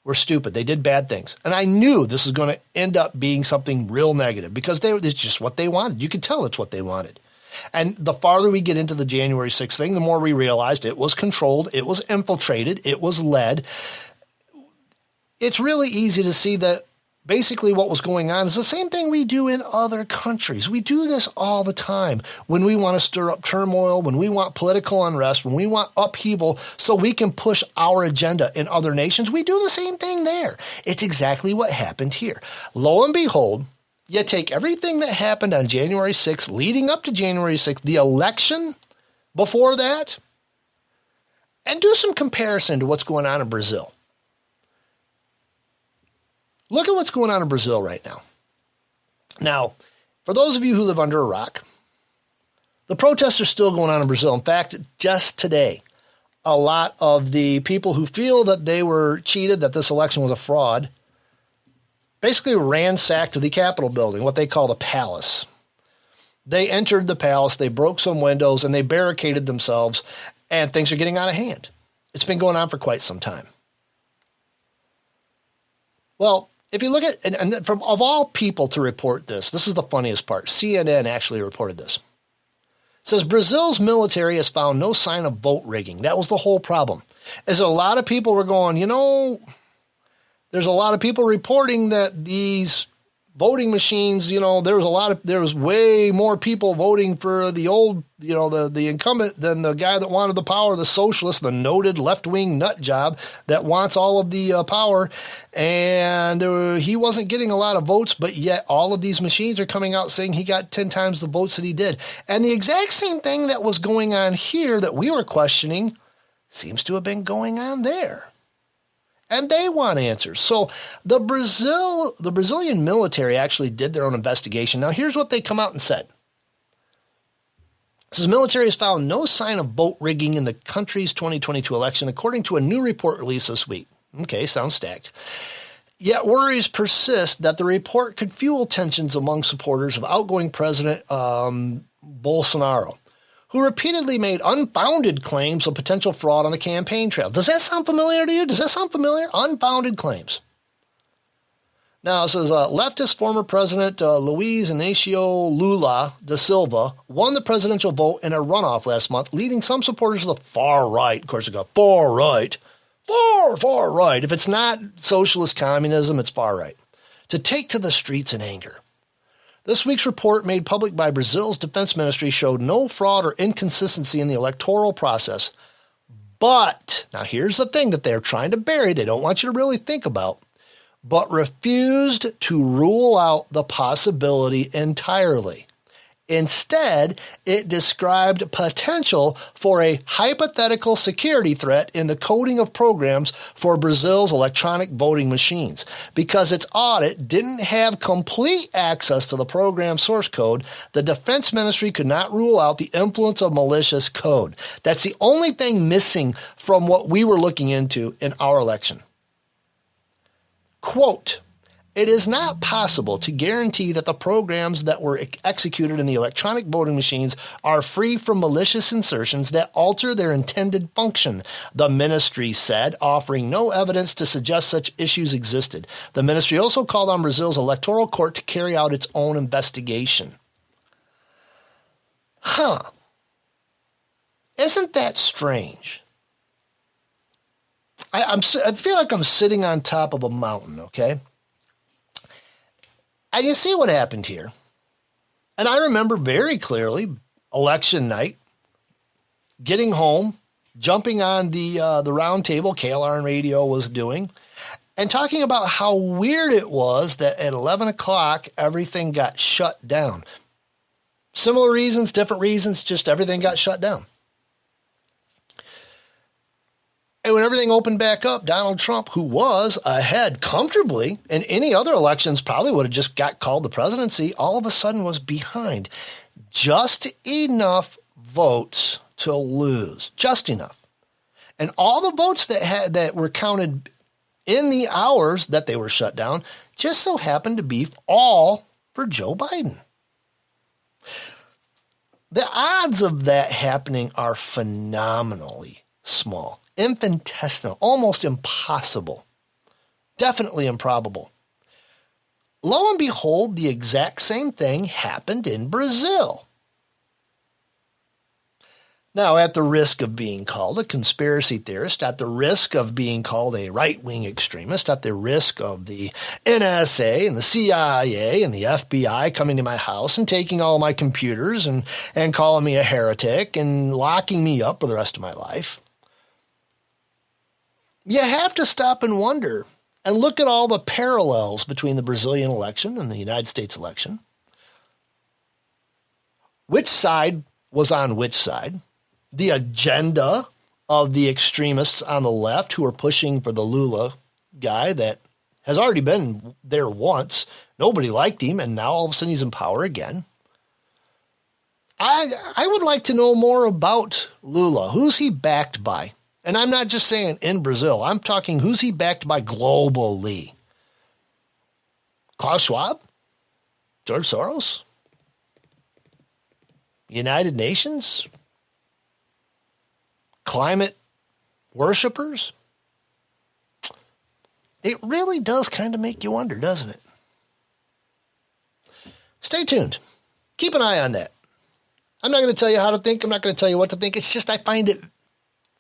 were stupid. They did bad things. And I knew this was going to end up being something real negative because it's just what they wanted. You could tell it's what they wanted. And the farther we get into the January 6th thing, the more we realized it was controlled, it was infiltrated, it was led. It's really easy to see that basically what was going on is the same thing we do in other countries. We do this all the time when we want to stir up turmoil, when we want political unrest, when we want upheaval so we can push our agenda in other nations. We do the same thing there. It's exactly what happened here. Lo and behold, you take everything that happened on January 6th, leading up to January 6th, the election before that, and do some comparison to what's going on in Brazil. Look at what's going on in Brazil right now. Now, for those of you who live under a rock, the protests are still going on in Brazil. In fact, just today, a lot of the people who feel that they were cheated, that this election was a fraud, basically ransacked the Capitol building, what they call the palace. They entered the palace, they broke some windows, and they barricaded themselves, and things are getting out of hand. It's been going on for quite some time. Well, if you look at, and of all people to report this is the funniest part. CNN actually reported this. It says Brazil's military has found no sign of vote rigging. That was the whole problem. As a lot of people were going, there's a lot of people reporting that these voting machines, there was way more people voting for the old, the incumbent than the guy that wanted the power, the socialist, the noted left-wing nut job that wants all of the power. And he wasn't getting a lot of votes, but yet all of these machines are coming out saying he got 10 times the votes that he did. And the exact same thing that was going on here that we were questioning seems to have been going on there. And they want answers. So the Brazilian military actually did their own investigation. Now, here's what they come out and said. It says military has found no sign of vote rigging in the country's 2022 election, according to a new report released this week. Okay, sounds stacked. Yet worries persist that the report could fuel tensions among supporters of outgoing President Bolsonaro, who repeatedly made unfounded claims of potential fraud on the campaign trail. Does that sound familiar to you? Does that sound familiar? Unfounded claims. Now, it says leftist former President Luiz Inácio Lula da Silva won the presidential vote in a runoff last month, leading some supporters of the far right. Of course, they got far right. Far right. If it's not socialist communism, it's far right. To take to the streets in anger. This week's report made public by Brazil's defense ministry showed no fraud or inconsistency in the electoral process. But, now here's the thing that they're trying to bury, they don't want you to really think about, but refused to rule out the possibility entirely. Instead, it described potential for a hypothetical security threat in the coding of programs for Brazil's electronic voting machines. Because its audit didn't have complete access to the program source code, the Defense Ministry could not rule out the influence of malicious code. That's the only thing missing from what we were looking into in our election. Quote, It is not possible to guarantee that the programs that were executed in the electronic voting machines are free from malicious insertions that alter their intended function, the ministry said, offering no evidence to suggest such issues existed. The ministry also called on Brazil's electoral court to carry out its own investigation. Isn't that strange? I feel like I'm sitting on top of a mountain, okay? And you see what happened here. And I remember very clearly, election night, getting home, jumping on the round table KLRN Radio was doing, and talking about how weird it was that at 11 o'clock, everything got shut down. Similar reasons, different reasons, just everything got shut down. And when everything opened back up, Donald Trump, who was ahead comfortably, and any other elections probably would have just got called the presidency, all of a sudden was behind. Just enough votes to lose. Just enough. And all the votes that were counted in the hours that they were shut down just so happened to be all for Joe Biden. The odds of that happening are phenomenally small. Infinitesimal, almost impossible, definitely improbable. Lo and behold, the exact same thing happened in Brazil. Now, at the risk of being called a conspiracy theorist, at the risk of being called a right-wing extremist, at the risk of the NSA and the CIA and the FBI coming to my house and taking all my computers and calling me a heretic and locking me up for the rest of my life, you have to stop and wonder and look at all the parallels between the Brazilian election and the United States election. Which side was on which side? The agenda of the extremists on the left who are pushing for the Lula guy that has already been there once. Nobody liked him, and now all of a sudden he's in power again. I would like to know more about Lula. Who's he backed by? And I'm not just saying in Brazil. I'm talking who's he backed by globally? Klaus Schwab? George Soros? United Nations? Climate worshipers? It really does kind of make you wonder, doesn't it? Stay tuned. Keep an eye on that. I'm not going to tell you how to think. I'm not going to tell you what to think. It's just I find it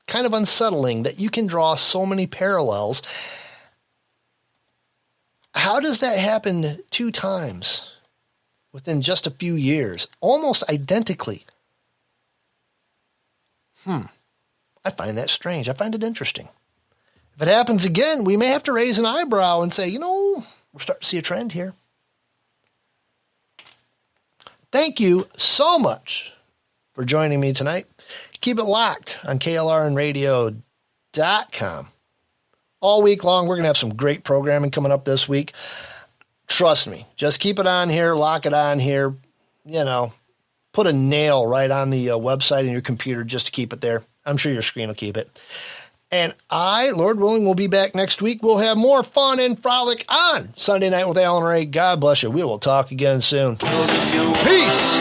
kind of unsettling that you can draw so many parallels. How does that happen 2 times within just a few years, almost identically? I find that strange. I find it interesting. If it happens again, we may have to raise an eyebrow and say, we're starting to see a trend here. Thank you so much for joining me tonight. Keep it locked on KLRNradio.com. All week long, we're going to have some great programming coming up this week. Trust me. Just keep it on here. Lock it on here. Put a nail right on the website in your computer just to keep it there. I'm sure your screen will keep it. And I, Lord willing, will be back next week. We'll have more fun and frolic on Sunday Night with Alan Ray. God bless you. We will talk again soon. Peace.